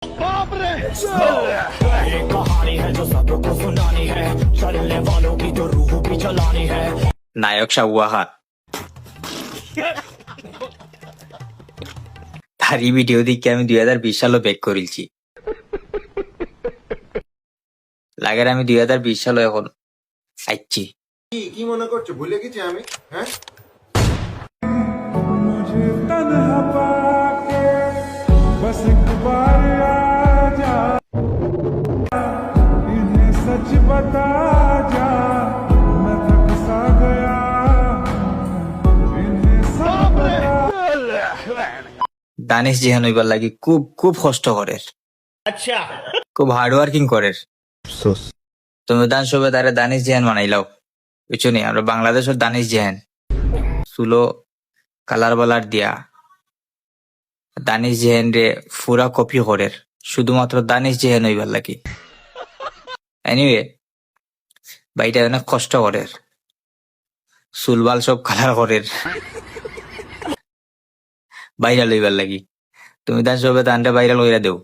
एक कहानी है जो सबको सुनानी है, चलने वालों की तो रूह भी जलानी है। নায়ক শাহুয়া তার এই ভিডিও দেখে আমি 2020 সালে ব্যাক করেছি। লাগের আমি 2020 সালে এখন আইছি। কি মনে করছো ভুলে গেছি আমি? হ্যাঁ, मुझे तन्हा पाके बस एक बार आजा, इन्हें सच बता जा, मैं थक सा गया, इन्हें सब बता। দানিশ জিহান হইবার লাগি খুব খুব কষ্ট করে, খুব হার্ড ওয়ার্কিং করে। তুমি বিধানসভা দ্বারা দানিশ জিহান বানাইলাও, বুঝছো নি? আমরা বাংলাদেশের দানিশ জিহান চুলো কালার বালার দিয়া দানিশ জিহান রে পুরা কপি করে, শুধুমাত্র দানিশ জিহান হইবার লাগি। এনিওয়ে বাইটা অনেক কষ্ট করে, চুলবাল সব কালার করে ভাইরাল হইবার লাগি। তুমি তার সবে তানটা ভাইরাল হইরা দেও।